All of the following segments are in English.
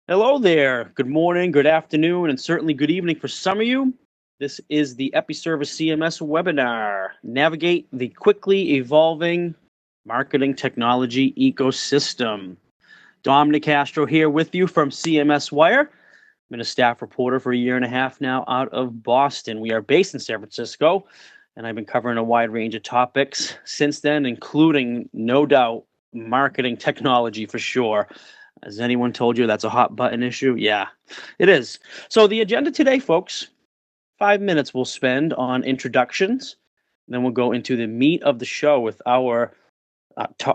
Hello there. Good morning, good afternoon, and certainly good evening for some of you. This is the EPiServer CMS webinar. Navigate the quickly evolving marketing technology ecosystem. Dom Nicastro here with you from CMSWire. I've been a staff reporter for a year and a half now out of Boston. We are based in San Francisco, and I've been covering a wide range of topics since then, including, no doubt, marketing technology for sure. Has anyone told you that's a hot button issue? Yeah, it is. So the agenda today, folks, 5 minutes we'll spend on introductions. Then we'll go into the meat of the show with our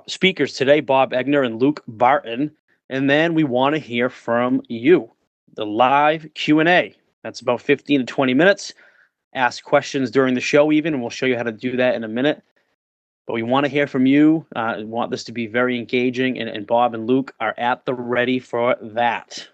speakers today, Bob Egner and Luke Barton. And then we want to hear from you, the live Q&A. That's about 15 to 20 minutes. Ask questions during the show even, and we'll show you how to do that in a minute. But we want to hear from you. We want this to be very engaging, and Bob and Luke are at the ready for that.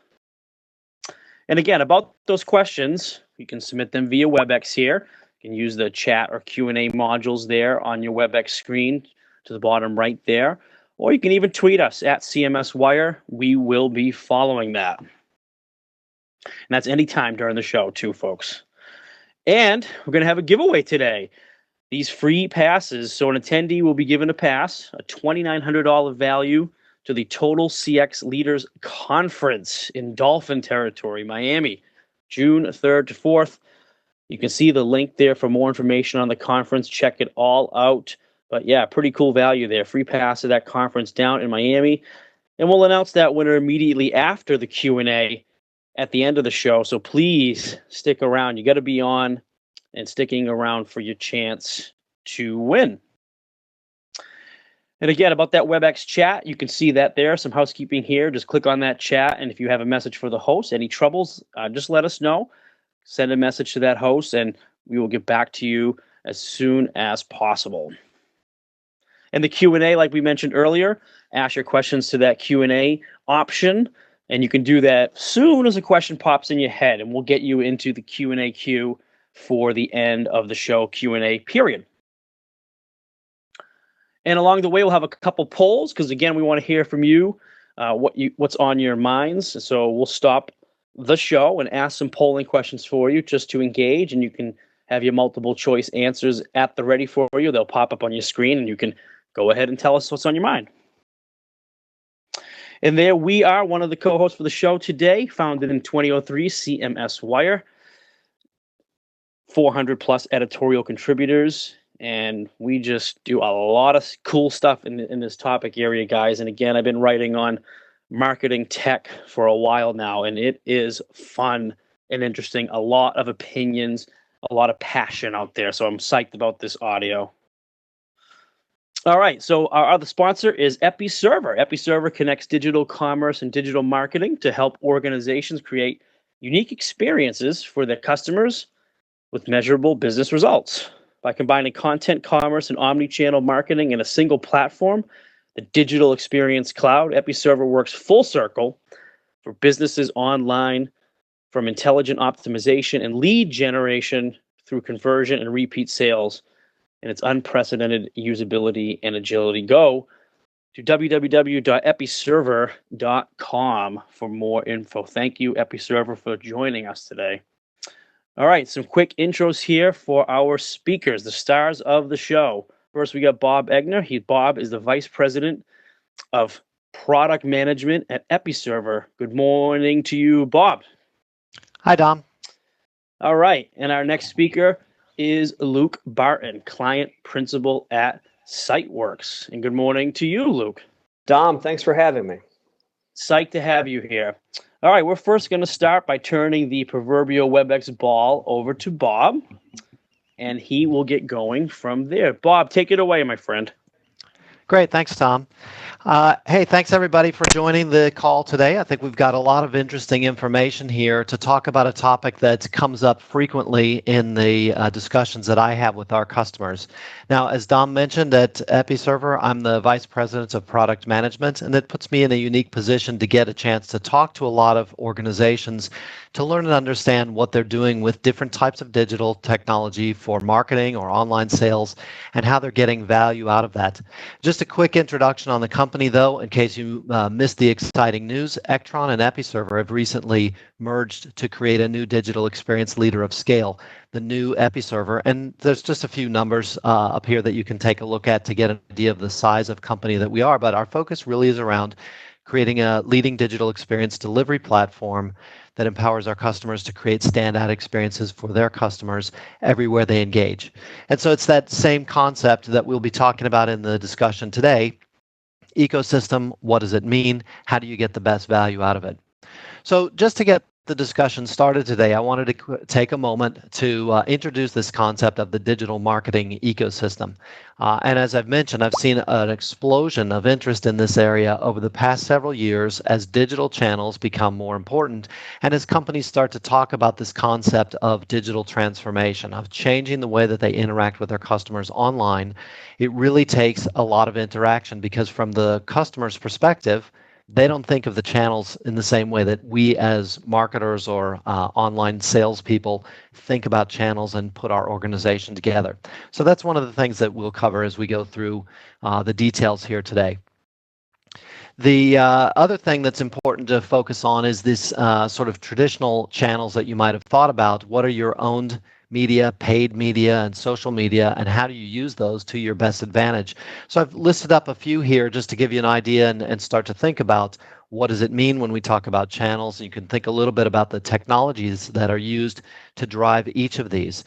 And again, about those questions, you can submit them via WebEx here. You can use the chat or Q&A modules there on your WebEx screen to the bottom right there. Or you can even tweet us at CMSWire. We will be following that. And that's anytime during the show too, folks. And we're going to have a giveaway today. These free passes, so an attendee will be given a pass, a $2,900 value to the Total CX Leaders Conference in Dolphin Territory, Miami, June 3rd to 4th. You can see the link there for more information on the conference. Check it all out. But yeah, pretty cool value there. Free pass to that conference down in Miami. And we'll announce that winner immediately after the Q&A at the end of the show. So please stick around. You got to be on and sticking around for your chance to win. And again, about that WebEx chat, you can see that there. Some housekeeping here. Just click on that chat, and if you have a message for the host, any troubles, just let us know. Send a message to that host, and we will get back to you as soon as possible. And the Q&A, like we mentioned earlier, ask your questions to that Q&A option, and you can do that as soon as a question pops in your head, and we'll get you into the Q&A queue for the end of the show Q&A period. And along the way, we'll have a couple polls because, again, we want to hear from you, what's on your minds. So we'll stop the show and ask some polling questions for you just to engage, and you can have your multiple choice answers at the ready for you. They'll pop up on your screen, and you can go ahead and tell us what's on your mind. And there we are, one of the co-hosts for the show today, founded in 2003, CMSWire. 400 plus editorial contributors, and we just do a lot of cool stuff in this topic area, guys. And again, I've been writing on marketing tech for a while now, and it is fun and interesting. A lot of opinions, a lot of passion out there. So I'm psyched about this audio. All right, so our other sponsor is EPiServer. EPiServer connects digital commerce and digital marketing to help organizations create unique experiences for their customers with measurable business results. By combining content, commerce, and omni-channel marketing in a single platform, the Digital Experience Cloud, EPiServer works full circle for businesses online, from intelligent optimization and lead generation through conversion and repeat sales, and its unprecedented usability and agility. Go to www.episerver.com for more info. Thank you, EPiServer, for joining us today. All right, some quick intros here for our speakers, the stars of the show. First, we got Bob Egner. Bob is the Vice President of Product Management at EPiServer. Good morning to you, Bob. Hi, Dom. All right, and our next speaker is Luke Barton, Client Principal at OnSite Works. And good morning to you, Luke. Dom, thanks for having me. Psyched to have you here. All right, we're first going to start by turning the proverbial WebEx ball over to Bob, and he will get going from there. Bob, take it away, my friend. Great, thanks, Tom. Hey, thanks everybody for joining the call today. I think we've got a lot of interesting information here to talk about a topic that comes up frequently in the discussions that I have with our customers. Now, as Dom mentioned, at EPiServer, I'm the Vice President of Product Management, and it puts me in a unique position to get a chance to talk to a lot of organizations to learn and understand what they're doing with different types of digital technology for marketing or online sales and how they're getting value out of that. Just a quick introduction on the company. company, though, in case you missed the exciting news, Ectron and EPiServer have recently merged to create a new digital experience leader of scale, the new EPiServer. And there's just a few numbers up here that you can take a look at to get an idea of the size of company that we are. But our focus really is around creating a leading digital experience delivery platform that empowers our customers to create standout experiences for their customers everywhere they engage. And so it's that same concept that we'll be talking about in the discussion today. Ecosystem, what does it mean? How do you get the best value out of it? So just to get the discussion started today, I wanted to take a moment to introduce this concept of the digital marketing ecosystem. And as I've mentioned, I've seen an explosion of interest in this area over the past several years as digital channels become more important and as companies start to talk about this concept of digital transformation, of changing the way that they interact with their customers online. It really takes a lot of interaction because from the customer's perspective, they don't think of the channels in the same way that we as marketers or online salespeople think about channels and put our organization together. So that's one of the things that we'll cover as we go through the details here today. The other thing that's important to focus on is this sort of traditional channels that you might have thought about. What are your owned media, paid media, and social media, and how do you use those to your best advantage? So I've listed up a few here just to give you an idea and start to think about what does it mean when we talk about channels. You can think a little bit about the technologies that are used to drive each of these.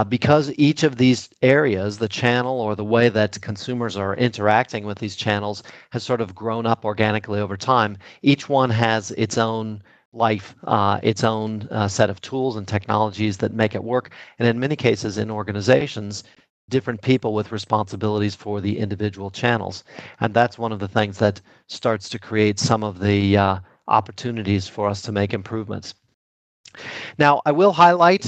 Because each of these areas, the channel or the way that consumers are interacting with these channels has sort of grown up organically over time, each one has its own life, its own set of tools and technologies that make it work. And in many cases in organizations, different people with responsibilities for the individual channels. And that's one of the things that starts to create some of the opportunities for us to make improvements. Now, I will highlight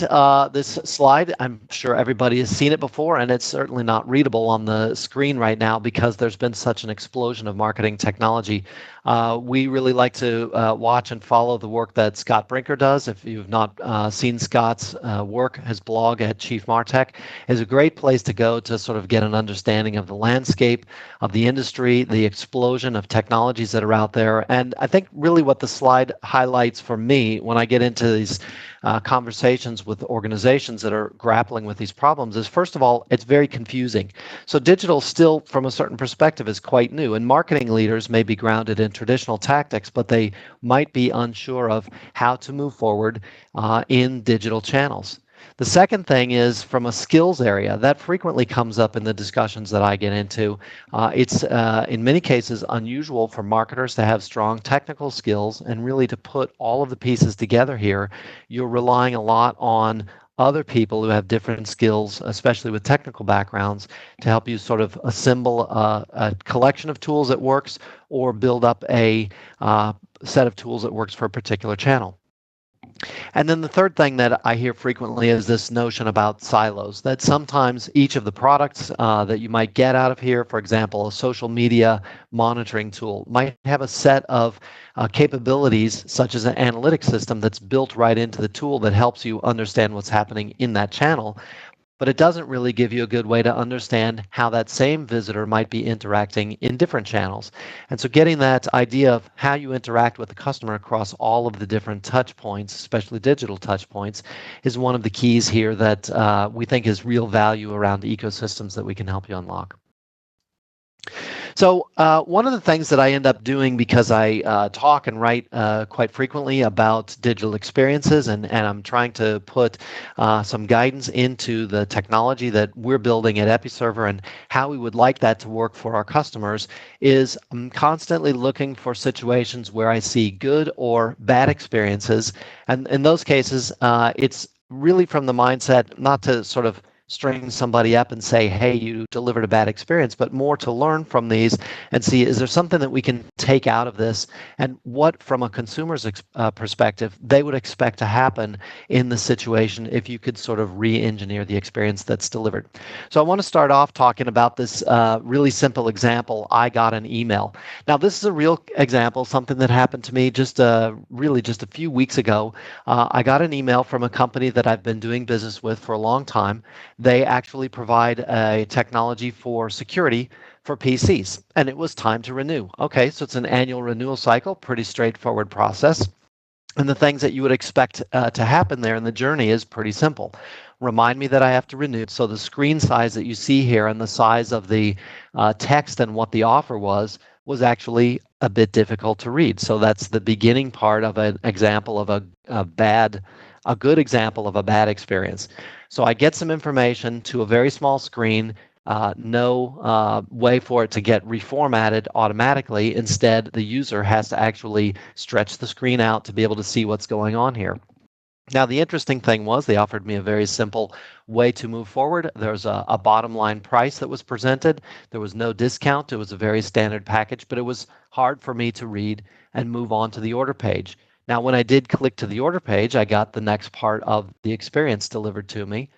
this slide. I'm sure everybody has seen it before, and it's certainly not readable on the screen right now because there's been such an explosion of marketing technology. We really like to watch and follow the work that Scott Brinker does. If you've not seen Scott's work, his blog at Chief MarTech is a great place to go to sort of get an understanding of the landscape of the industry, the explosion of technologies that are out there. And I think really what the slide highlights for me when I get into these conversations with organizations that are grappling with these problems is, first of all, it's very confusing. So digital still, from a certain perspective, is quite new, and marketing leaders may be grounded in traditional tactics, but they might be unsure of how to move forward in digital channels. The second thing is from a skills area that frequently comes up in the discussions that I get into. It's in many cases unusual for marketers to have strong technical skills, and really to put all of the pieces together here, you're relying a lot on other people who have different skills, especially with technical backgrounds, to help you sort of assemble a collection of tools that works or build up a set of tools that works for a particular channel. And then the third thing that I hear frequently is this notion about silos, that sometimes each of the products that you might get out of here, for example, a social media monitoring tool, might have a set of capabilities such as an analytics system that's built right into the tool that helps you understand what's happening in that channel. But it doesn't really give you a good way to understand how that same visitor might be interacting in different channels. And so getting that idea of how you interact with the customer across all of the different touch points, especially digital touch points, is one of the keys here that we think is real value around ecosystems that we can help you unlock. So one of the things that I end up doing, because I talk and write quite frequently about digital experiences, and I'm trying to put some guidance into the technology that we're building at EPiServer and how we would like that to work for our customers, is I'm constantly looking for situations where I see good or bad experiences. And in those cases, it's really from the mindset not to sort of string somebody up and say, hey, you delivered a bad experience, but more to learn from these and see, is there something that we can take out of this, and what, from a consumer's perspective, they would expect to happen in the situation if you could sort of re-engineer the experience that's delivered. So I want to start off talking about this really simple example. I got an email. Now, this is a real example, something that happened to me just really just a few weeks ago. I got an email from a company that I've been doing business with for a long time. They actually provide a technology for security for PCs, and it was time to renew. Okay, so it's an annual renewal cycle, pretty straightforward process. And the things that you would expect to happen there in the journey is pretty simple. Remind me that I have to renew. So the screen size that you see here and the size of the text and what the offer was actually a bit difficult to read. So that's the beginning part of an example of a good example of a bad experience. So I get some information to a very small screen. No way for it to get reformatted automatically. Instead, the user has to actually stretch the screen out to be able to see what's going on here. Now, the interesting thing was they offered me a very simple way to move forward. There's a bottom line price that was presented. There was no discount. It was a very standard package, but it was hard for me to read and move on to the order page. Now, when I did click to the order page, I got the next part of the experience delivered to me.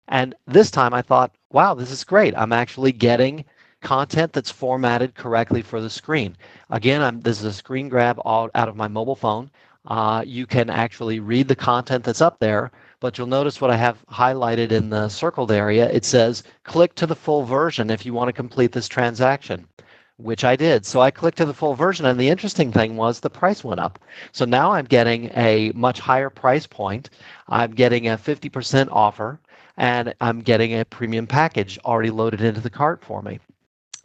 And this time I thought, wow, this is great. I'm actually getting content that's formatted correctly for the screen. Again, this is a screen grab out of my mobile phone. You can actually read the content that's up there, but you'll notice what I have highlighted in the circled area. It says, click to the full version if you want to complete this transaction, which I did. So I clicked to the full version, and the interesting thing was the price went up. So now I'm getting a much higher price point. I'm getting a 50% offer, and I'm getting a premium package already loaded into the cart for me.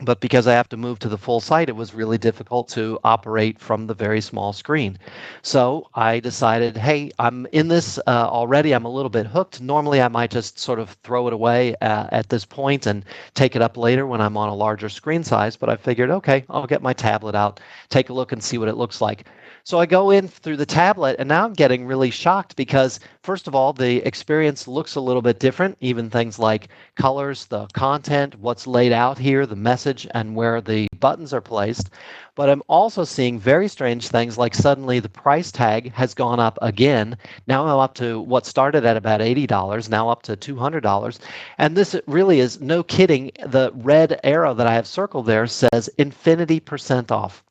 But because I have to move to the full site, it was really difficult to operate from the very small screen. So I decided, hey, I'm in this already. I'm a little bit hooked. Normally, I might just sort of throw it away at this point and take it up later when I'm on a larger screen size. But I figured, okay, I'll get my tablet out, take a look and see what it looks like. So I go in through the tablet, and now I'm getting really shocked because, first of all, the experience looks a little bit different. Even things like colors, the content, what's laid out here, the message, and where the buttons are placed. But I'm also seeing very strange things like suddenly the price tag has gone up again. Now I'm up to what started at about $80, now up to $200. And this really is no kidding. The red arrow that I have circled there says infinity % off,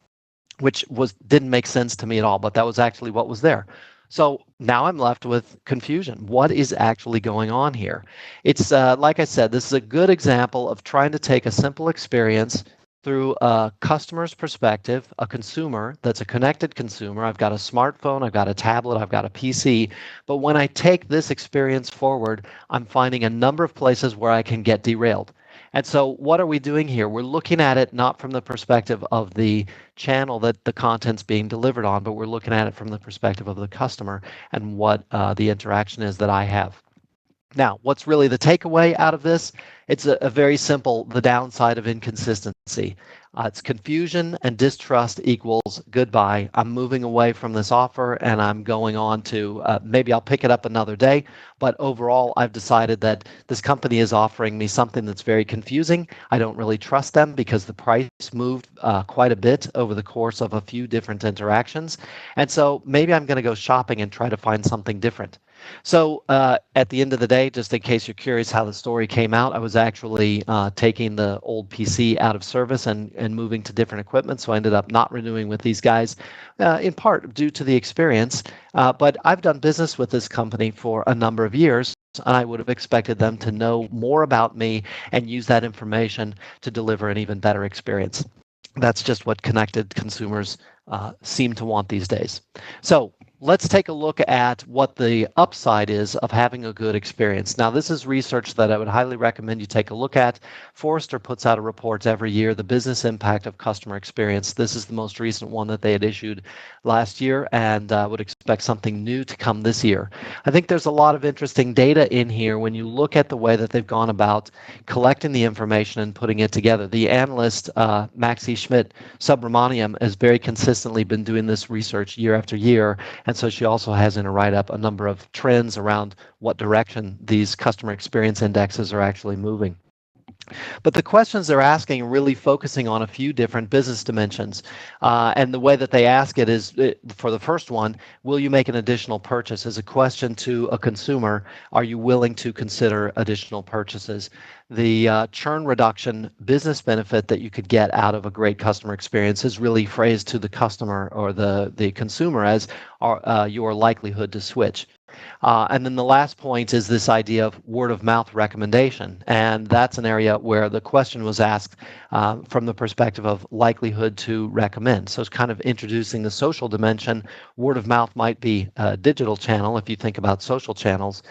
which didn't make sense to me at all, but that was actually what was there. So now I'm left with confusion. What is actually going on here? It's like I said, this is a good example of trying to take a simple experience through a customer's perspective, a consumer that's a connected consumer. I've got a smartphone, I've got a tablet, I've got a PC. But when I take this experience forward, I'm finding a number of places where I can get derailed. And so what are we doing here? We're looking at it not from the perspective of the channel that the content's being delivered on, but we're looking at it from the perspective of the customer and what the interaction is that I have. Now, what's really the takeaway out of this? It's a very simple, the downside of inconsistency. It's confusion and distrust equals goodbye. I'm moving away from this offer and I'm going on to maybe I'll pick it up another day. But overall, I've decided that this company is offering me something that's very confusing. I don't really trust them because the price moved quite a bit over the course of a few different interactions. And so maybe I'm going to go shopping and try to find something different. So at the end of the day, just in case you're curious how the story came out, I was actually taking the old PC out of service and moving to different equipment. So I ended up not renewing with these guys, in part due to the experience. But I've done business with this company for a number of years, and I would have expected them to know more about me and use that information to deliver an even better experience. That's just what connected consumers seem to want these days. So let's take a look at what the upside is of having a good experience. Now, this is research that I would highly recommend you take a look at. Forrester puts out a report every year, the business impact of customer experience. This is the most recent one that they had issued last year, and I would expect something new to come this year. I think there's a lot of interesting data in here when you look at the way that they've gone about collecting the information and putting it together. The analyst, Maxi Schmidt Subramaniam, has very consistently been doing this research year after year. And so she also has in her write-up a number of trends around what direction these customer experience indexes are actually moving. But the questions they're asking are really focusing on a few different business dimensions. And the way that they ask it is, for the first one, will you make an additional purchase? As a question to a consumer, are you willing to consider additional purchases? The churn reduction business benefit that you could get out of a great customer experience is really phrased to the customer or the consumer as your likelihood to switch. And then the last point is this idea of word of mouth recommendation. And that's an area where the question was asked from the perspective of likelihood to recommend. So it's kind of introducing the social dimension. Word of mouth might be a digital channel if you think about social channels,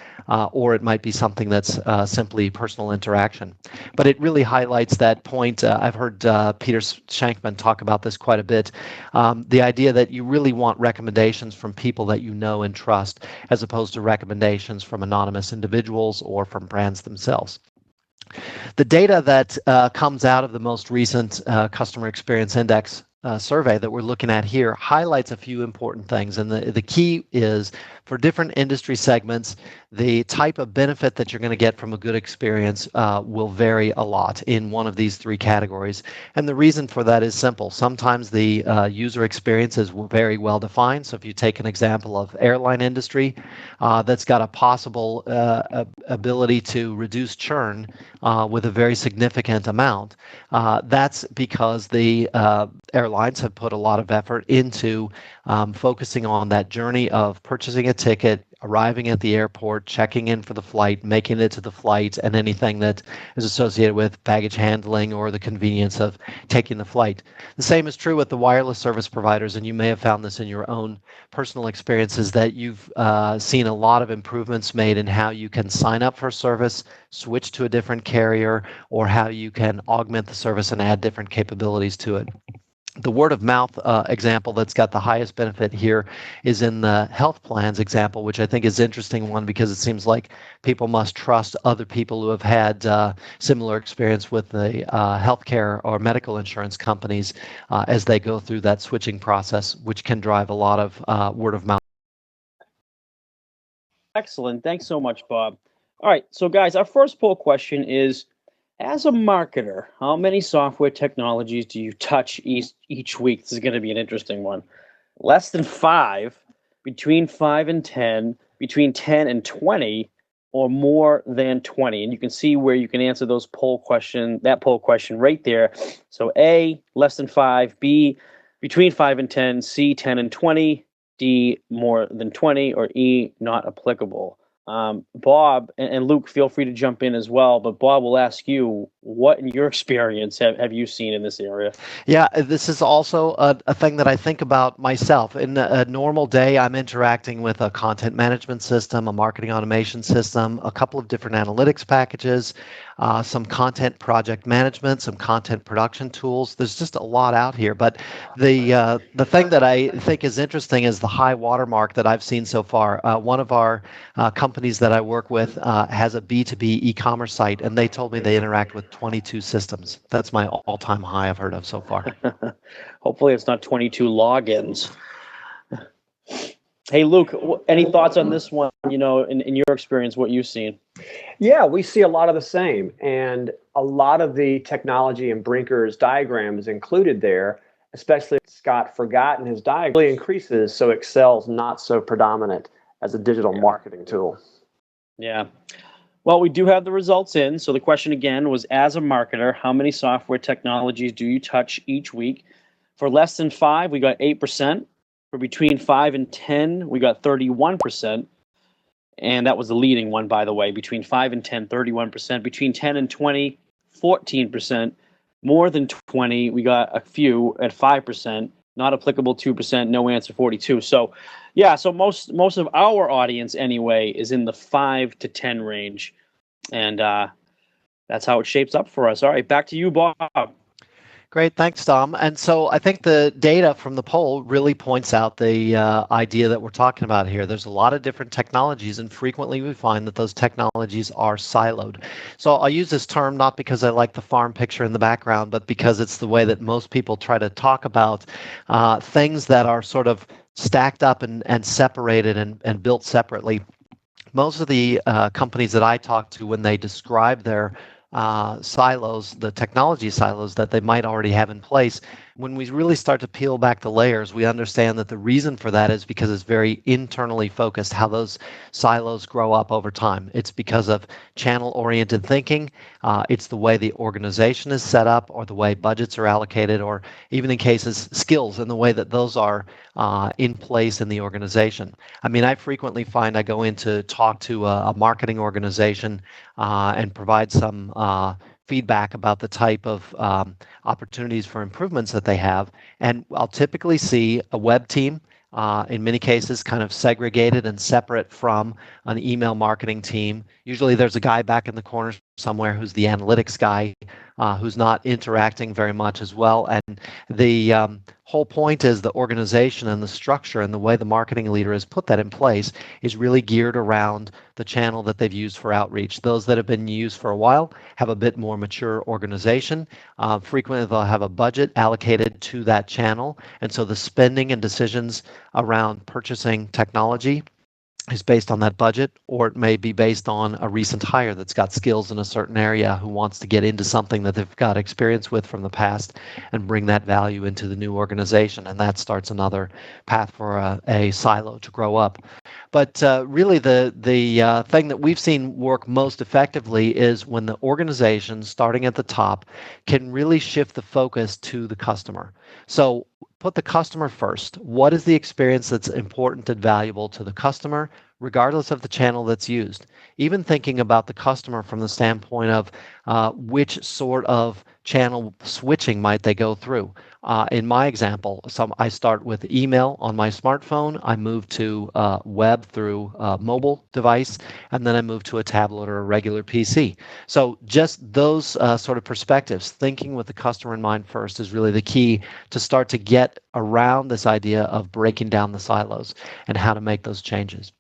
or it might be something that's simply personal interaction. But it really highlights that point. I've heard Peter Shankman talk about this quite a bit. The idea that you really want recommendations from people that you know and trust, as opposed to recommendations from anonymous individuals or from brands themselves. The data that comes out of the most recent Customer Experience Index survey that we're looking at here highlights a few important things. And the key is, for different industry segments, the type of benefit that you're going to get from a good experience will vary a lot in one of these three categories. And the reason for that is simple. Sometimes the user experience is very well defined. So if you take an example of airline industry that's got a possible ability to reduce churn with a very significant amount, that's because the airlines have put a lot of effort into focusing on that journey of purchasing a ticket, arriving at the airport, checking in for the flight, making it to the flight, and anything that is associated with baggage handling or the convenience of taking the flight. The same is true with the wireless service providers, and you may have found this in your own personal experiences, that you've seen a lot of improvements made in how you can sign up for service, switch to a different carrier, or how you can augment the service and add different capabilities to it. The word of mouth example that's got the highest benefit here is in the health plans example, which I think is an interesting one because it seems like people must trust other people who have had similar experience with the healthcare or medical insurance companies as they go through that switching process, which can drive a lot of word of mouth. Excellent. Thanks so much, Bob. All right. So, guys, our first poll question is, as a marketer, how many software technologies do you touch each week? This is going to be an interesting one. Less than 5, between 5 and 10, between 10 and 20, or more than 20. And you can see where you can answer that poll question right there. So A, less than 5, B, between 5 and 10, C, 10 and 20, D, more than 20, or E, not applicable. Bob and Luke, feel free to jump in as well, but Bob will ask you, what in your experience have you seen in this area? Yeah, this is also a thing that I think about myself. In a normal day, I'm interacting with a content management system, a marketing automation system, a couple of different analytics packages, some content project management, some content production tools. There's just a lot out here. But the thing that I think is interesting is the high watermark that I've seen so far. One of our companies that I work with has a B2B e-commerce site, and they told me they interact with 22 systems. That's my all-time high I've heard of so far. Hopefully it's not 22 logins. Hey, Luke, any thoughts on this one, in your experience, what you've seen? Yeah, we see a lot of the same. And a lot of the technology in Brinker's diagram is included there, especially if Scott forgot in his diagram. It really increases, so Excel's not so predominant as a digital marketing tool. Yeah. Well, we do have the results in. So the question again was, as a marketer, how many software technologies do you touch each week? For less than 5, we got 8%. For between 5 and 10, we got 31%. And that was the leading one, by the way. Between 5 and 10, 31%. Between 10 and 20, 14%. More than 20, we got a few at 5%. Not applicable, 2%. No answer, 42%. So, yeah, so most of our audience, anyway, is in the 5 to 10 range. And that's how it shapes up for us. All right, back to you, Bob. Great, thanks, Tom. And so I think the data from the poll really points out the idea that we're talking about here. There's a lot of different technologies, and frequently we find that those technologies are siloed. So I'll use this term not because I like the farm picture in the background, but because it's the way that most people try to talk about things that are sort of stacked up and separated and built separately. Most of the companies that I talk to, when they describe their silos, the technology silos that they might already have in place, When we really start to peel back the layers, we understand that the reason for that is because it's very internally focused, how those silos grow up over time. It's because of channel-oriented thinking. It's the way the organization is set up, or the way budgets are allocated, or even in cases, skills and the way that those are in place in the organization. I mean, I frequently find I go in to talk to a marketing organization and provide some feedback about the type of opportunities for improvements that they have. And I'll typically see a web team, in many cases, kind of segregated and separate from an email marketing team. Usually there's a guy back in the corner somewhere who's the analytics guy, who's not interacting very much as well. And the whole point is the organization and the structure and the way the marketing leader has put that in place is really geared around the channel that they've used for outreach. Those that have been used for a while have a bit more mature organization. Frequently, they'll have a budget allocated to that channel. And so the spending and decisions around purchasing technology is based on that budget, or it may be based on a recent hire that's got skills in a certain area who wants to get into something that they've got experience with from the past and bring that value into the new organization. And that starts another path for a silo to grow up. But really, the thing that we've seen work most effectively is when the organization, starting at the top, can really shift the focus to the customer. So put the customer first. What is the experience that's important and valuable to the customer, regardless of the channel that's used? Even thinking about the customer from the standpoint of which sort of channel switching might they go through. In my example, I start with email on my smartphone, I move to web through a mobile device, and then I move to a tablet or a regular PC. So just those sort of perspectives, thinking with the customer in mind first, is really the key to start to get around this idea of breaking down the silos and how to make those changes.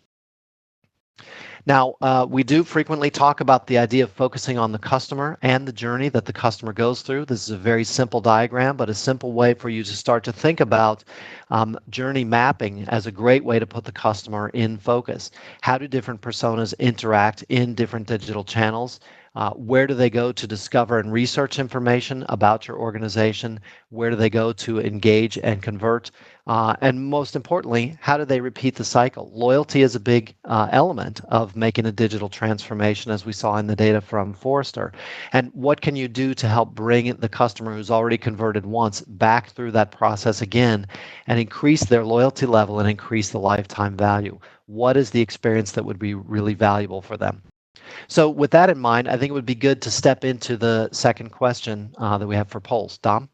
Now, we do frequently talk about the idea of focusing on the customer and the journey that the customer goes through. This is a very simple diagram, but a simple way for you to start to think about journey mapping as a great way to put the customer in focus. How do different personas interact in different digital channels? Where do they go to discover and research information about your organization? Where do they go to engage and convert? And most importantly, how do they repeat the cycle? Loyalty is a big element of making a digital transformation, as we saw in the data from Forrester. And what can you do to help bring the customer who's already converted once back through that process again and increase their loyalty level and increase the lifetime value? What is the experience that would be really valuable for them? So with that in mind, I think it would be good to step into the second question that we have for polls. Dom?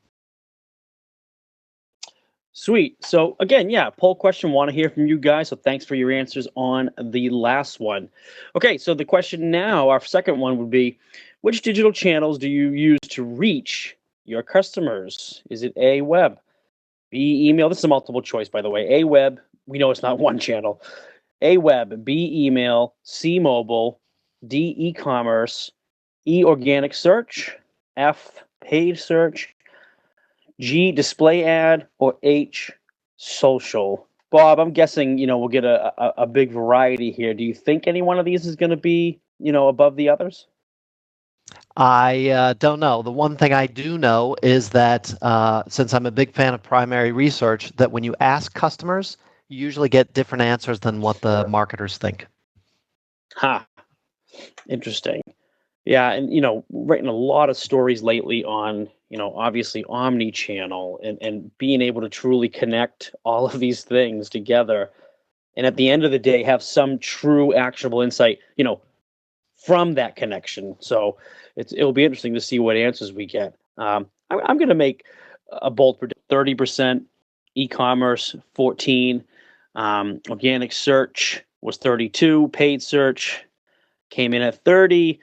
Sweet. So again, yeah, poll question, want to hear from you guys. So thanks for your answers on the last one. Okay, so the question now, our second one would be, which digital channels do you use to reach your customers? Is it A, web, B, email? This is a multiple choice, by the way. A, web. We know it's not one channel. A, web, B, email, C, mobile, D, e-commerce, E, organic search, F, paid search, G, display ad, or H, social. Bob, I'm guessing, we'll get a big variety here. Do you think any one of these is going to be, above the others? I don't know. The one thing I do know is that since I'm a big fan of primary research, that when you ask customers, you usually get different answers than what the marketers think. Interesting. Yeah, and writing a lot of stories lately on, obviously omni-channel and being able to truly connect all of these things together. And at the end of the day, have some true actionable insight, from that connection. So it'll be interesting to see what answers we get. I'm going to make a bold prediction: 30% e-commerce, 14, organic search was 32, paid search came in at 30,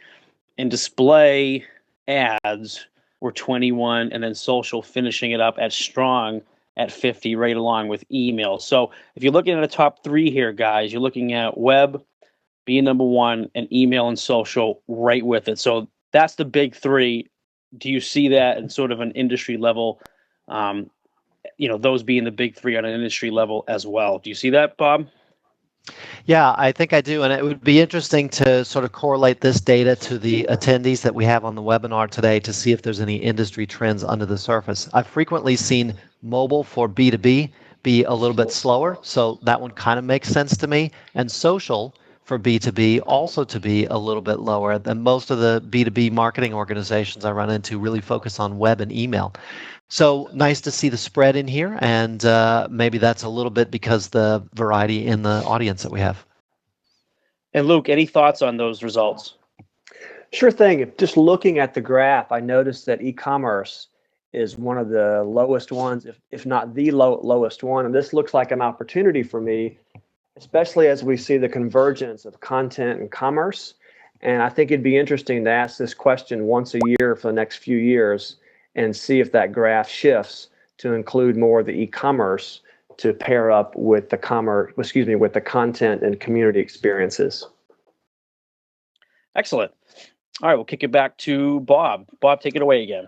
and display ads were 21, and then social finishing it up at strong at 50, right along with email. So if you're looking at a top three here, guys, you're looking at web being number one and email and social right with it. So that's the big three. Do you see that in sort of an industry level? Those being the big three on an industry level as well. Do you see that, Bob? Yeah, I think I do. And it would be interesting to sort of correlate this data to the attendees that we have on the webinar today to see if there's any industry trends under the surface. I've frequently seen mobile for B2B be a little bit slower, so that one kind of makes sense to me. And social for B2B also to be a little bit lower. Than most of the B2B marketing organizations I run into really focus on web and email. So nice to see the spread in here, and maybe that's a little bit because the variety in the audience that we have. And Luke, any thoughts on those results? Sure thing. If just looking at the graph, I noticed that e-commerce is one of the lowest ones, if not the lowest one. And this looks like an opportunity for me, especially as we see the convergence of content and commerce. And I think it'd be interesting to ask this question once a year for the next few years and see if that graph shifts to include more of the e-commerce to pair up with the with the content and community experiences. Excellent. All right, we'll kick it back to Bob. Bob, take it away again.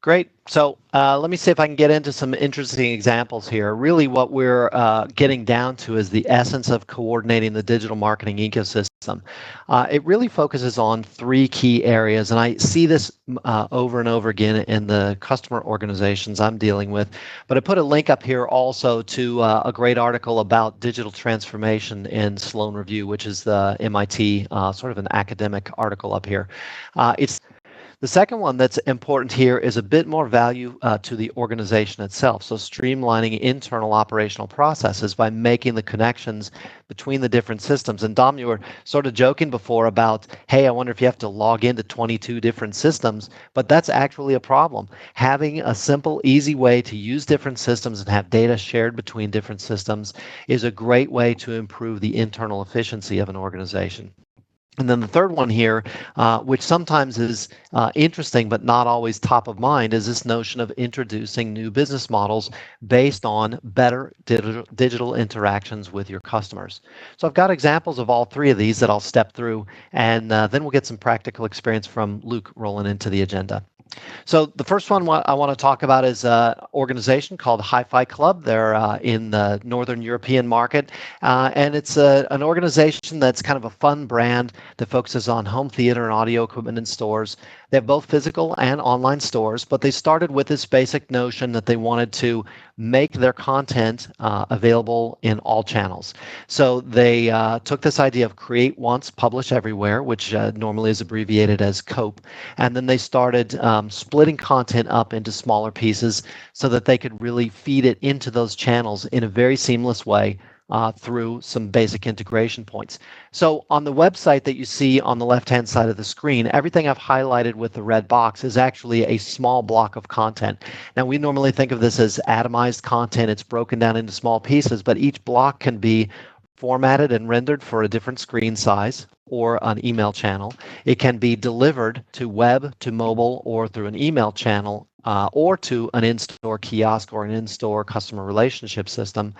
Great. So let me see if I can get into some interesting examples here. Really what we're getting down to is the essence of coordinating the digital marketing ecosystem. It really focuses on three key areas, and I see this over and over again in the customer organizations I'm dealing with. But I put a link up here also to a great article about digital transformation in Sloan Review, which is the MIT sort of an academic article up here. The second one that's important here is a bit more value to the organization itself. So streamlining internal operational processes by making the connections between the different systems. And Dom, you were sort of joking before about, hey, I wonder if you have to log into 22 different systems, but that's actually a problem. Having a simple, easy way to use different systems and have data shared between different systems is a great way to improve the internal efficiency of an organization. And then the third one here, which sometimes is interesting but not always top of mind, is this notion of introducing new business models based on better digital interactions with your customers. So I've got examples of all three of these that I'll step through, and then we'll get some practical experience from Luke rolling into the agenda. So the first one I want to talk about is an organization called HiFi Club. They're in the Northern European market, and it's an organization that's kind of a fun brand that focuses on home theater and audio equipment in stores. They have both physical and online stores, but they started with this basic notion that they wanted to make their content available in all channels. So they took this idea of create once, publish everywhere, which normally is abbreviated as COPE, and then they started splitting content up into smaller pieces so that they could really feed it into those channels in a very seamless way through some basic integration points. So on the website that you see on the left-hand side of the screen, everything I've highlighted with the red box is actually a small block of content. Now, we normally think of this as atomized content. It's broken down into small pieces, but each block can be formatted and rendered for a different screen size or an email channel. It can be delivered to web, to mobile, or through an email channel, or to an in-store kiosk or an in-store customer relationship system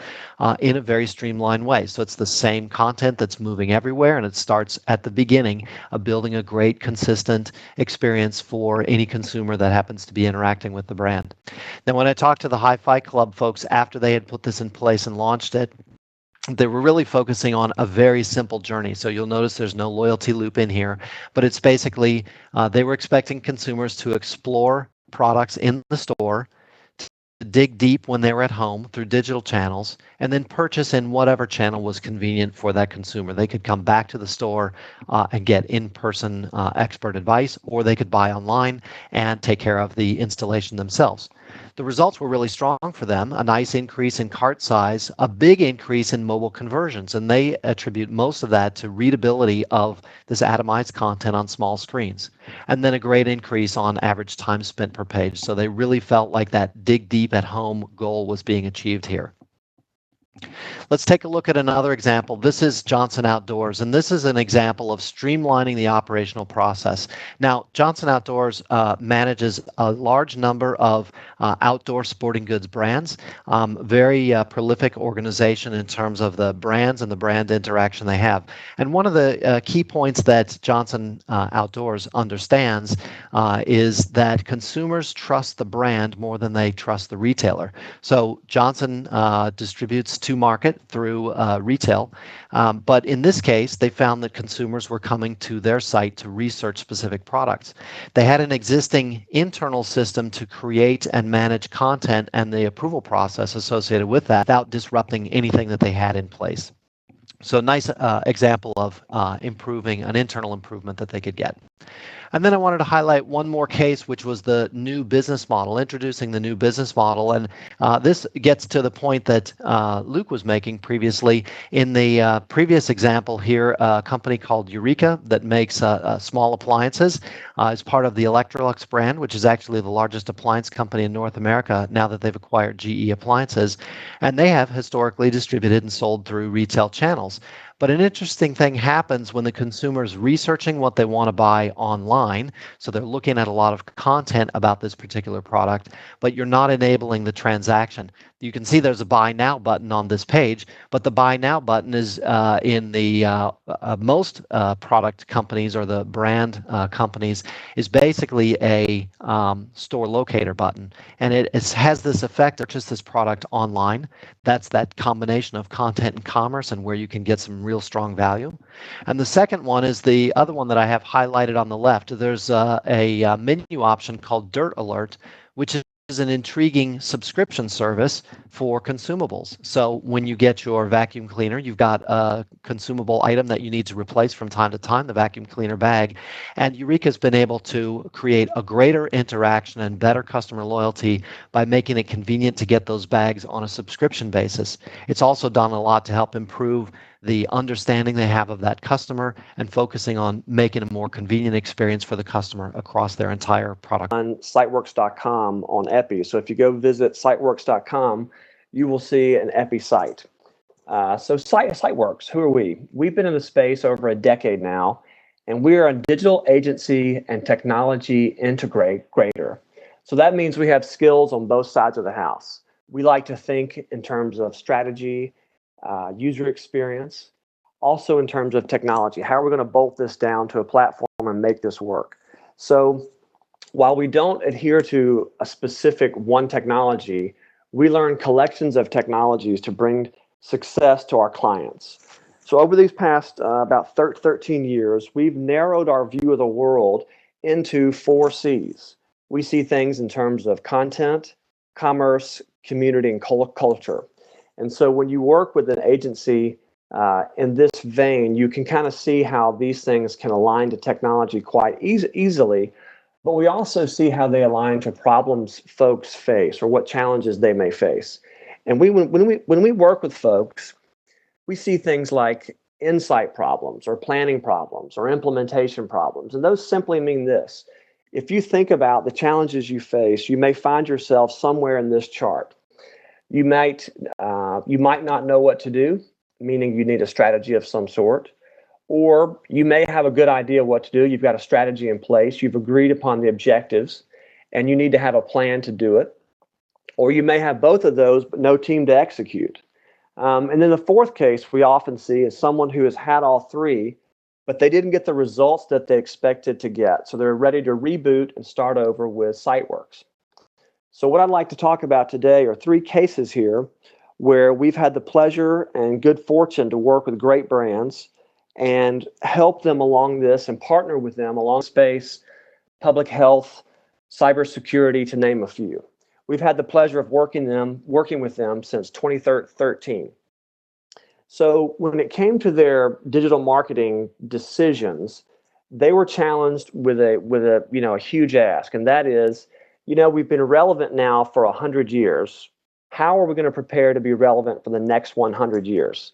in a very streamlined way. So it's the same content that's moving everywhere, and it starts at the beginning of building a great, consistent experience for any consumer that happens to be interacting with the brand. Now, when I talked to the HiFi Club folks after they had put this in place and launched it, they were really focusing on a very simple journey. So you'll notice there's no loyalty loop in here, but it's basically they were expecting consumers to explore products in the store, to dig deep when they were at home through digital channels, and then purchase in whatever channel was convenient for that consumer. They could come back to the store and get in-person expert advice, or they could buy online and take care of the installation themselves. The results were really strong for them, a nice increase in cart size, a big increase in mobile conversions, and they attribute most of that to readability of this atomized content on small screens, and then a great increase on average time spent per page. So they really felt like that dig deep at home goal was being achieved here. Let's take a look at another example. This is Johnson Outdoors, and this is an example of streamlining the operational process. Now, Johnson Outdoors manages a large number of outdoor sporting goods brands, very prolific organization in terms of the brands and the brand interaction they have. And one of the key points that Johnson Outdoors understands is that consumers trust the brand more than they trust the retailer. So Johnson distributes to market through retail. But in this case, they found that consumers were coming to their site to research specific products. They had an existing internal system to create and manage content and the approval process associated with that without disrupting anything that they had in place. So nice example of improving an internal improvement that they could get. And then I wanted to highlight one more case, which was the new business model, introducing the new business model. And this gets to the point that Luke was making previously. In the previous example here, a company called Eureka that makes small appliances is part of the Electrolux brand, which is actually the largest appliance company in North America now that they've acquired GE Appliances. And they have historically distributed and sold through retail channels. But an interesting thing happens when the consumer's researching what they want to buy online. So they're looking at a lot of content about this particular product, but you're not enabling the transaction. You can see there's a Buy Now button on this page, but the Buy Now button is in the most product companies or the brand companies is basically a store locator button. And it has this effect of just this product online. That's that combination of content and commerce and where you can get some real strong value. And the second one is the other one that I have highlighted on the left. There's a menu option called Dirt Alert, which is an intriguing subscription service for consumables. So when you get your vacuum cleaner, you've got a consumable item that you need to replace from time to time, the vacuum cleaner bag. And Eureka's been able to create a greater interaction and better customer loyalty by making it convenient to get those bags on a subscription basis. It's also done a lot to help improve the understanding they have of that customer and focusing on making a more convenient experience for the customer across their entire product. On siteworks.com on Epi. So if you go visit siteworks.com, you will see an Epi site. So SiteWorks, who are we? We've been in the space over a decade now, and we are a digital agency and technology integrator. So that means we have skills on both sides of the house. We like to think in terms of strategy, user experience, also in terms of technology. How are we going to bolt this down to a platform and make this work? So while we don't adhere to a specific one technology, we learn collections of technologies to bring success to our clients. So over these past about 13 years, we've narrowed our view of the world into 4 C's. We see things in terms of content, commerce, community, and culture. And so when you work with an agency in this vein, you can kind of see how these things can align to technology quite easily, but we also see how they align to problems folks face or what challenges they may face. And when we work with folks, we see things like insight problems or planning problems or implementation problems. And those simply mean this. If you think about the challenges you face, you may find yourself somewhere in this chart. You might not know what to do, meaning you need a strategy of some sort, or you may have a good idea what to do. You've got a strategy in place. You've agreed upon the objectives, and you need to have a plan to do it. Or you may have both of those, but no team to execute. And then the fourth case we often see is someone who has had all 3, but they didn't get the results that they expected to get. So they're ready to reboot and start over with SiteWorks. So what I'd like to talk about today are 3 cases here where we've had the pleasure and good fortune to work with great brands and help them along this and partner with them along space, public health, cybersecurity, to name a few. We've had the pleasure of working with them since 2013. So when it came to their digital marketing decisions, they were challenged with a huge ask, and that is, we've been relevant now for 100 years. How are we going to prepare to be relevant for the next 100 years?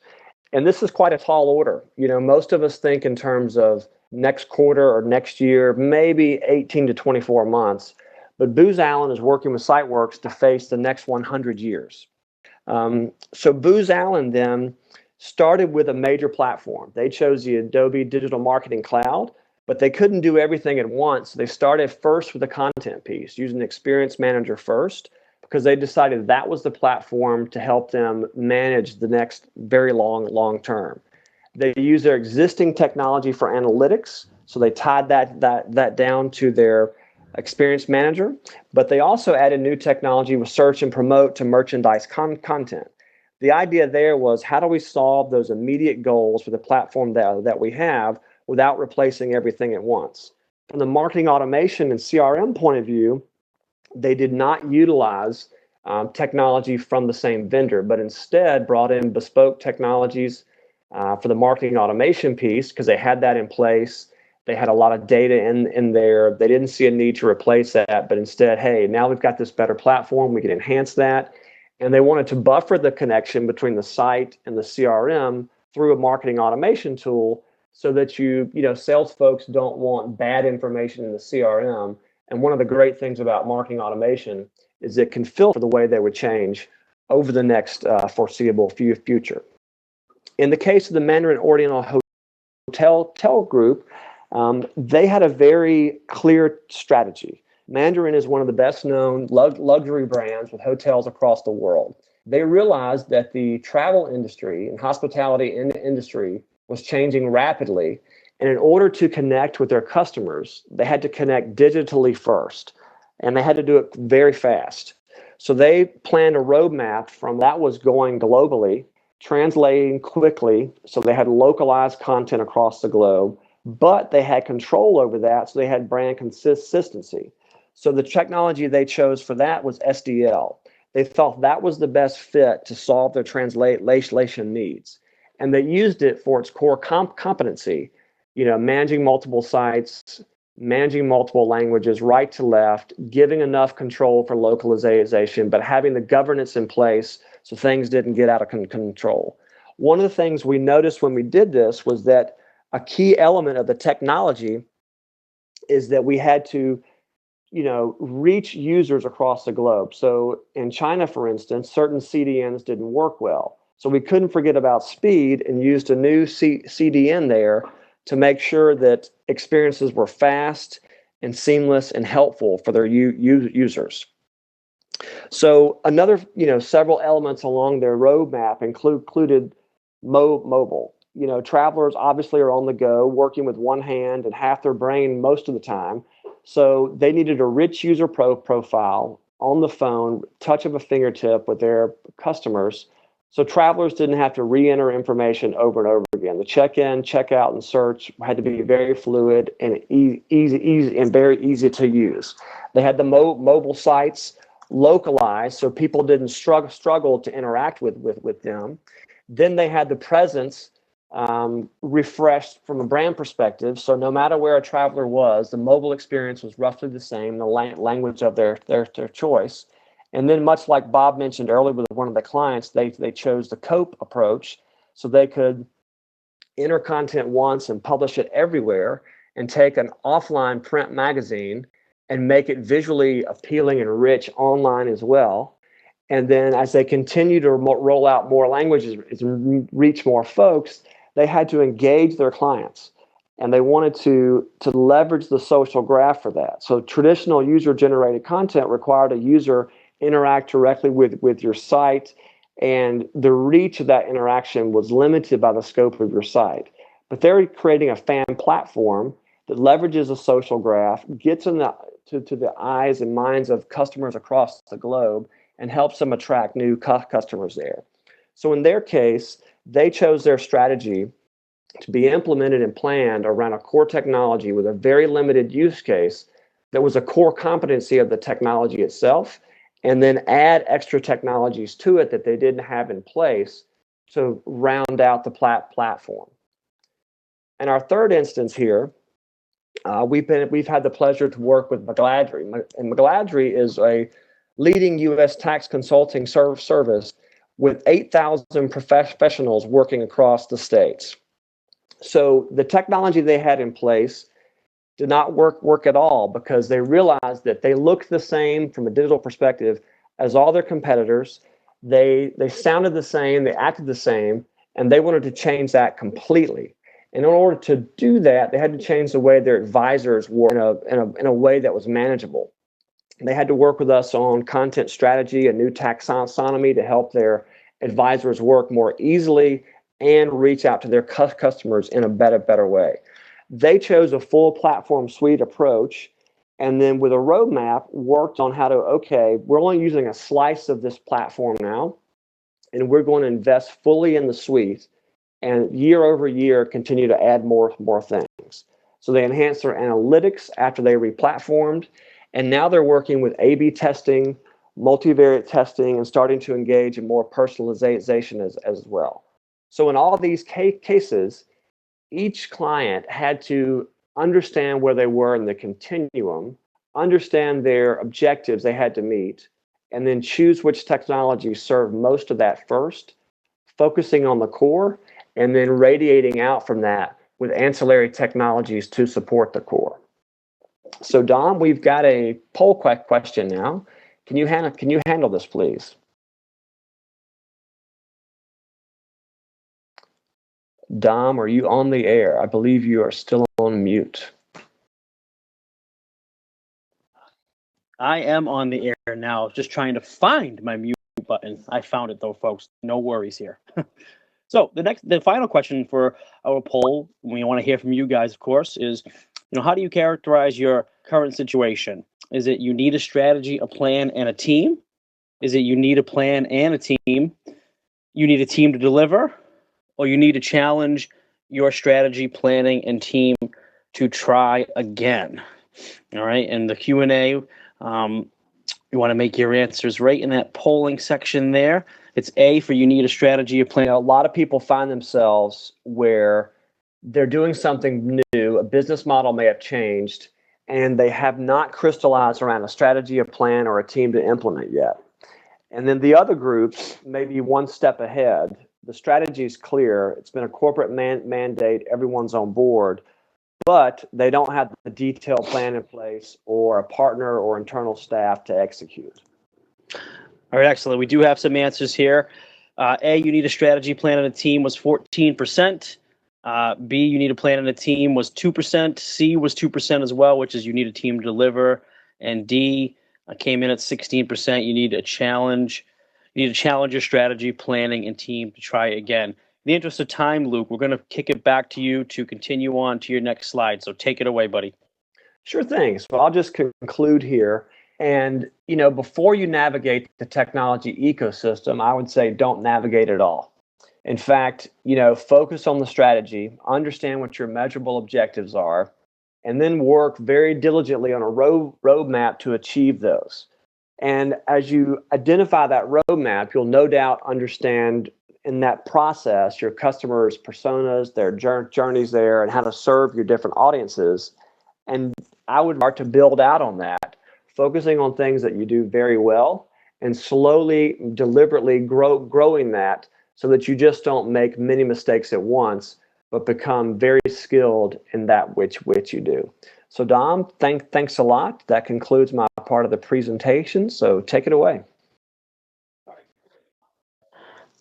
And this is quite a tall order. Most of us think in terms of next quarter or next year, maybe 18 to 24 months. But Booz Allen is working with SiteWorks to face the next 100 years. So Booz Allen then started with a major platform. They chose the Adobe Digital Marketing Cloud, but they couldn't do everything at once. They started first with the content piece, using Experience Manager first, because they decided that was the platform to help them manage the next very long term. They use their existing technology for analytics, so they tied that down to their Experience Manager, but they also added new technology with Search and Promote to merchandise content. the idea there was, how do we solve those immediate goals for the platform that we have without replacing everything at once? From the marketing automation and CRM point of view, they did not utilize technology from the same vendor, but instead brought in bespoke technologies for the marketing automation piece, because they had that in place. They had a lot of data in there. They didn't see a need to replace that, but instead, hey, now we've got this better platform, we can enhance that. And they wanted to buffer the connection between the site and the CRM through a marketing automation tool, so that sales folks don't want bad information in the CRM. And one of the great things about marketing automation is it can filter the way they would change over the next foreseeable future. In the case of the Mandarin Oriental hotel group, they had a very clear strategy. Mandarin is one of the best known luxury brands with hotels across the world. They realized that the travel industry and hospitality industry was changing rapidly. And in order to connect with their customers, they had to connect digitally first. And they had to do it very fast. So they planned a roadmap from that was going globally, translating quickly. So they had localized content across the globe, but they had control over that. So they had brand consistency. So the technology they chose for that was SDL. They thought that was the best fit to solve their translation needs. And they used it for its core competency, managing multiple sites, managing multiple languages, right to left, giving enough control for localization, but having the governance in place so things didn't get out of control. One of the things we noticed when we did this was that a key element of the technology is that we had to reach users across the globe. So in China, for instance, certain CDNs didn't work well. So we couldn't forget about speed and used a new CDN there to make sure that experiences were fast and seamless and helpful for their users. So another, several elements along their roadmap included mobile. Travelers obviously are on the go, working with one hand and half their brain most of the time. So they needed a rich user profile on the phone, touch of a fingertip with their customers. So travelers didn't have to re-enter information over and over again. The check-in, check-out, and search had to be very fluid and easy and very easy to use. They had the mobile sites localized, so people didn't struggle to interact with them. Then they had the presence refreshed from a brand perspective. So no matter where a traveler was, the mobile experience was roughly the same, the language of their choice. And then, much like Bob mentioned earlier with one of the clients, they chose the COPE approach, so they could enter content once and publish it everywhere, and take an offline print magazine and make it visually appealing and rich online as well. And then as they continue to roll out more languages and reach more folks, they had to engage their clients. And they wanted to leverage the social graph for that. So traditional user-generated content required a user interact directly with your site, and the reach of that interaction was limited by the scope of your site. But they're creating a fan platform that leverages a social graph, gets to the eyes and minds of customers across the globe, and helps them attract new customers there. So in their case, they chose their strategy to be implemented and planned around a core technology with a very limited use case that was a core competency of the technology itself, and then add extra technologies to it that they didn't have in place to round out the platform. And our third instance here, we've had the pleasure to work with McGladrey. And McGladrey is a leading U.S. tax consulting service with 8,000 professionals working across the states. So the technology they had in place did not work at all, because they realized that they looked the same from a digital perspective as all their competitors. They sounded the same, they acted the same, and they wanted to change that completely. And in order to do that, they had to change the way their advisors were in a way that was manageable. They had to work with us on content strategy, a new taxonomy to help their advisors work more easily and reach out to their customers in a better way. They chose a full platform suite approach, and then with a roadmap worked on how to, okay, we're only using a slice of this platform now, and we're going to invest fully in the suite and year over year continue to add more things. So they enhanced their analytics after they replatformed, and now they're working with A/B testing, multivariate testing, and starting to engage in more personalization as well. So in all these cases, each client had to understand where they were in the continuum, understand their objectives they had to meet, and then choose which technologies serve most of that first, focusing on the core, and then radiating out from that with ancillary technologies to support the core. So Dom, we've got a poll question now. Can you handle this, please? Dom, are you on the air? I believe you are still on mute. I am on the air now, just trying to find my mute button. I found it though, folks. No worries here. So the final question for our poll, we want to hear from you guys, of course, is, how do you characterize your current situation? Is it you need a strategy, a plan, and a team? Is it you need a plan and a team? You need a team to deliver? Or you need to challenge your strategy, planning, and team to try again? All right, and the Q&A, you want to make your answers right in that polling section there. It's A for you need a strategy, a plan. A lot of people find themselves where they're doing something new, a business model may have changed, and they have not crystallized around a strategy, a plan, or a team to implement yet. And then the other groups may be one step ahead. The strategy is clear. It's been a corporate mandate. Everyone's on board, but they don't have the detailed plan in place or a partner or internal staff to execute. All right, excellent. We do have some answers here. A, you need a strategy, plan, and a team was 14%. B, you need a plan and a team was 2%. C was 2% as well, which is you need a team to deliver. And D came in at 16%. You need a challenge. You need to challenge your strategy, planning, and team to try again. In the interest of time, Luke, we're going to kick it back to you to continue on to your next slide. So take it away, buddy. Sure thing. So I'll just conclude here. And, before you navigate the technology ecosystem, I would say don't navigate at all. In fact, focus on the strategy, understand what your measurable objectives are, and then work very diligently on a roadmap to achieve those. And as you identify that roadmap, you'll no doubt understand in that process your customers' personas, their journeys there, and how to serve your different audiences. And I would start to build out on that, focusing on things that you do very well and slowly, deliberately growing that so that you just don't make many mistakes at once, but become very skilled in that which you do. So Dom, thanks a lot. That concludes my part of the presentation. So take it away.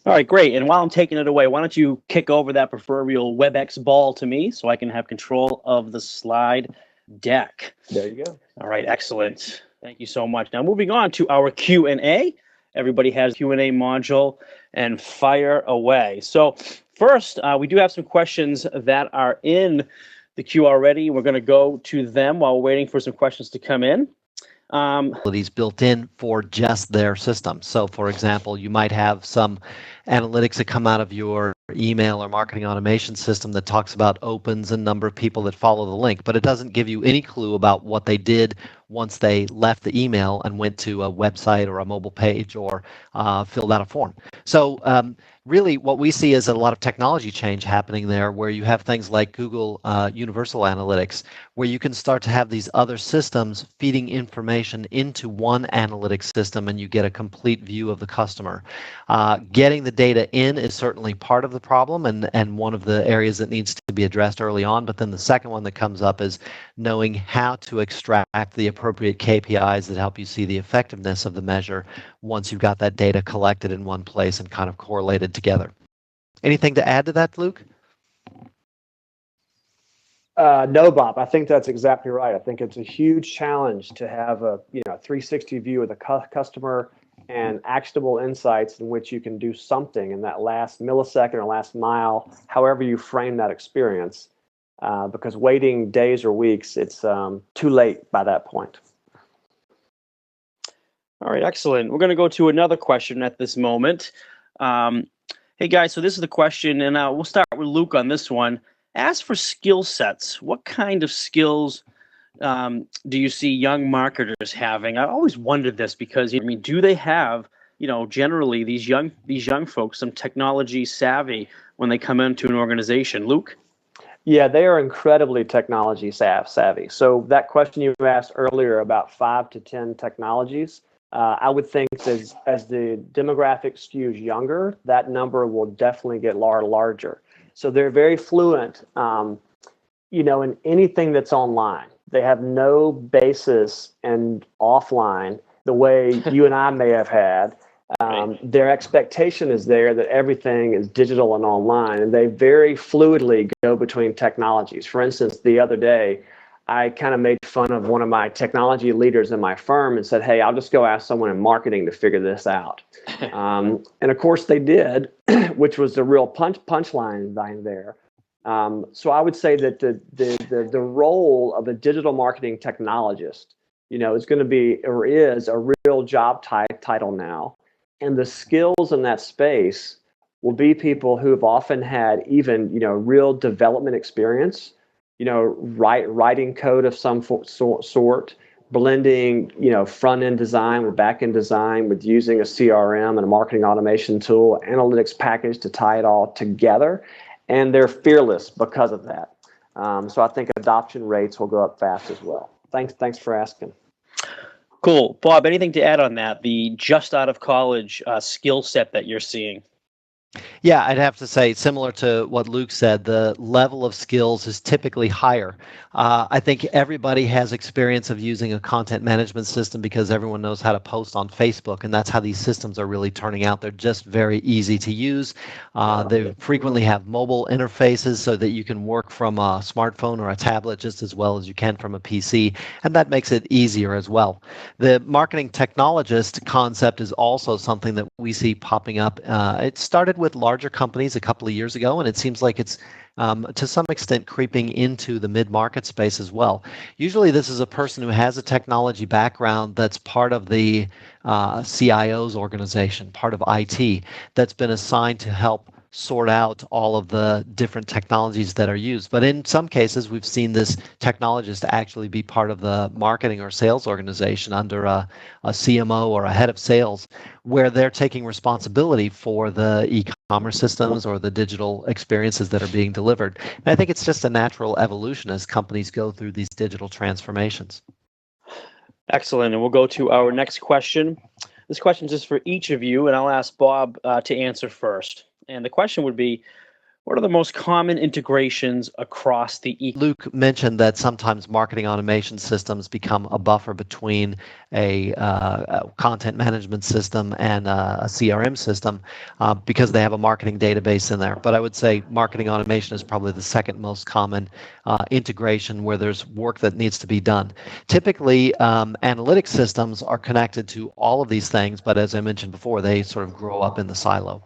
All right, great. And while I'm taking it away, why don't you kick over that proverbial WebEx ball to me so I can have control of the slide deck. There you go. All right, excellent. Thank you so much. Now moving on to our Q&A. Everybody has a Q&A module and fire away. So first, we do have some questions that are in the queue already. We're going to go to them while we're waiting for some questions to come in. Built in for just their system. So for example, you might have some analytics that come out of your email or marketing automation system that talks about opens and number of people that follow the link, but it doesn't give you any clue about what they did once they left the email and went to a website or a mobile page or filled out a form. So really what we see is a lot of technology change happening there, where you have things like Google Universal Analytics, where you can start to have these other systems feeding information into one analytics system and you get a complete view of the customer. Getting the data in is certainly part of the problem and one of the areas that needs to be addressed early on. But then the second one that comes up is knowing how to extract the appropriate KPIs that help you see the effectiveness of the measure once you've got that data collected in one place and kind of correlated together. Anything to add to that, Luke? No, Bob, I think that's exactly right. I think it's a huge challenge to have a 360 view of the customer and actionable insights in which you can do something in that last millisecond or last mile, however you frame that experience, because waiting days or weeks, it's too late by that point. All right, excellent. We're going to go to another question at this moment. Hey guys, so this is the question, and we'll start with Luke on this one. As for skill sets, what kind of skills do you see young marketers having? I always wondered this because do they have, generally these young folks some technology savvy when they come into an organization? Luke? Yeah, they are incredibly technology savvy. So that question you asked earlier about 5 to 10 technologies, I would think as the demographic skews younger, that number will definitely get larger. So they're very fluent, in anything that's online. They have no basis in offline the way you and I may have had. Their expectation is there that everything is digital and online, and they very fluidly go between technologies. For instance, the other day, I kind of made fun of one of my technology leaders in my firm and said, hey, I'll just go ask someone in marketing to figure this out. And of course they did, which was the real punchline there. So I would say that the role of a digital marketing technologist, is going to be or is a real job title now. And the skills in that space will be people who have often had even, real development experience, writing code of some sort, blending, front-end design with back-end design, with using a CRM and a marketing automation tool, analytics package to tie it all together. And they're fearless because of that. So I think adoption rates will go up fast as well. Thanks for asking. Cool. Bob, anything to add on that, the just out of college skill set that you're seeing? Yeah, I'd have to say, similar to what Luke said, the level of skills is typically higher. I think everybody has experience of using a content management system because everyone knows how to post on Facebook, and that's how these systems are really turning out. They're just very easy to use. They frequently have mobile interfaces so that you can work from a smartphone or a tablet just as well as you can from a PC, and that makes it easier as well. The marketing technologist concept is also something that we see popping up. It started with larger companies a couple of years ago, and it seems like it's to some extent creeping into the mid-market space as well. Usually this is a person who has a technology background that's part of the CIO's organization, part of IT, that's been assigned to help sort out all of the different technologies that are used. But in some cases, we've seen this technologist actually be part of the marketing or sales organization under a CMO or a head of sales, where they're taking responsibility for the e-commerce systems or the digital experiences that are being delivered. And I think it's just a natural evolution as companies go through these digital transformations. Excellent. And we'll go to our next question. This question is just for each of you, and I'll ask Bob to answer first. And the question would be, what are the most common integrations across the Luke mentioned that sometimes marketing automation systems become a buffer between a content management system and a CRM system because they have a marketing database in there. But I would say marketing automation is probably the second most common integration where there's work that needs to be done. Typically, analytics systems are connected to all of these things, but as I mentioned before, they sort of grow up in the silo.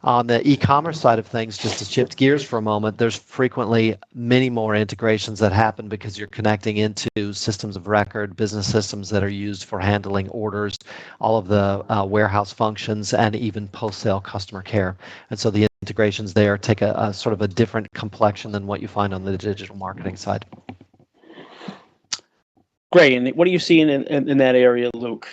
On the e-commerce side of things, just to shift gears for a moment, there's frequently many more integrations that happen because you're connecting into systems of record, business systems that are used for handling orders, all of the warehouse functions, and even post-sale customer care. And so the integrations there take a sort of a different complexion than what you find on the digital marketing side. Great. And what do you see in that area, Luke?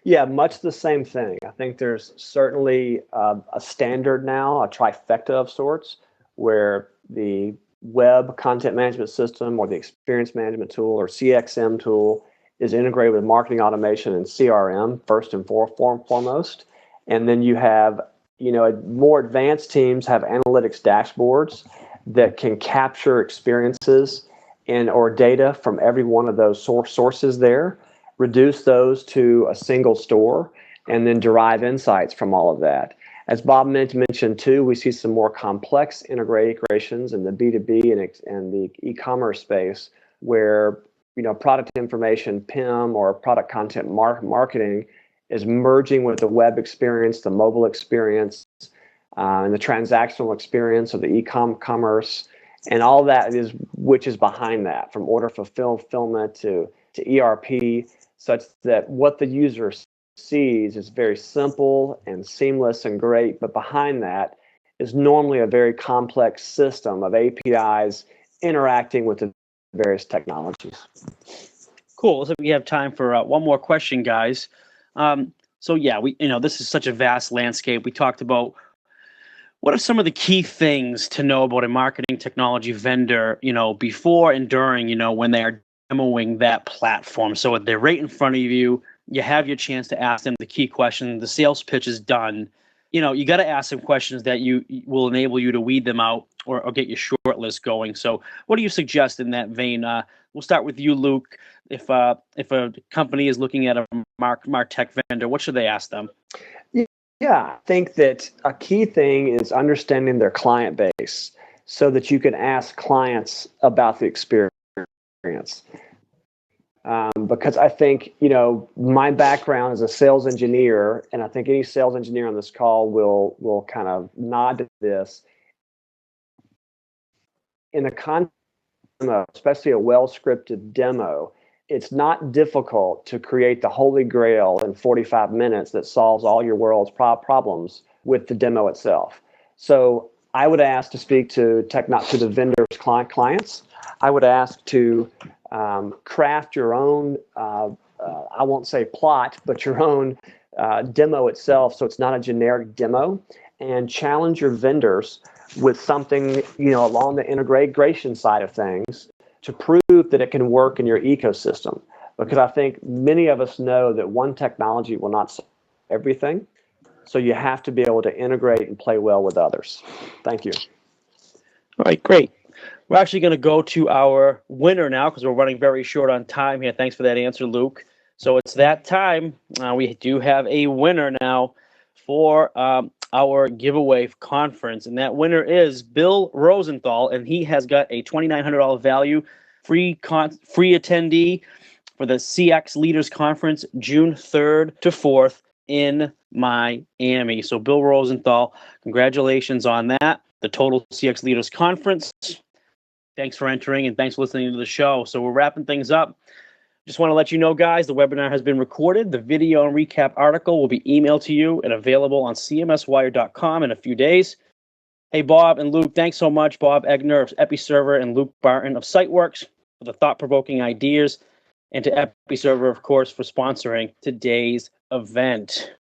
Yeah, much the same thing. I think there's certainly a standard now, a trifecta of sorts, where the web content management system or the experience management tool or CXM tool is integrated with marketing automation and CRM first and foremost. And then you have, more advanced teams have analytics dashboards that can capture experiences or data from every one of those sources there, reduce those to a single store, and then derive insights from all of that. As Bob mentioned too, we see some more complex integrations in the B2B and the e-commerce space where product information, PIM, or product content marketing is merging with the web experience, the mobile experience, and the transactional experience of the e-commerce, and all that which is behind that, from order fulfillment to ERP, such that what the user sees is very simple and seamless and great, but behind that is normally a very complex system of APIs interacting with the various technologies. Cool. So we have time for one more question, guys. So yeah, this is such a vast landscape. We talked about what are some of the key things to know about a marketing technology vendor, before and during, when they are demoing that platform. So they're right in front of you. You have your chance to ask them the key question. The sales pitch is done. You got to ask them questions that you will enable you to weed them out or get your short list going. So what do you suggest in that vein? We'll start with you, Luke. If a company is looking at a MarTech vendor, what should they ask them? Yeah, I think that a key thing is understanding their client base so that you can ask clients about the experience. Because I think, my background as a sales engineer, and I think any sales engineer on this call will kind of nod to this. In the context of especially a well-scripted demo, it's not difficult to create the holy grail in 45 minutes that solves all your world's problems with the demo itself. So I would ask to speak to the vendor's clients. I would ask to craft your own, I won't say plot, but your own demo itself, so it's not a generic demo, and challenge your vendors with something, along the integration side of things to prove that it can work in your ecosystem. Because I think many of us know that one technology will not solve everything, so you have to be able to integrate and play well with others. Thank you. All right, great. We're actually going to go to our winner now because we're running very short on time here. Thanks for that answer, Luke. So it's that time. We do have a winner now for our giveaway conference, and that winner is Bill Rosenthal, and he has got a $2,900 value free attendee for the CX Leaders Conference, June 3rd to 4th in Miami. So Bill Rosenthal, congratulations on that. The Total CX Leaders Conference. Thanks for entering and thanks for listening to the show. So we're wrapping things up. Just want to let you know, guys, the webinar has been recorded. The video and recap article will be emailed to you and available on CMSWire.com in a few days. Hey, Bob and Luke, thanks so much. Bob Egner of EPiServer and Luke Barton of OnSite Works for the thought-provoking ideas, and to EPiServer, of course, for sponsoring today's event.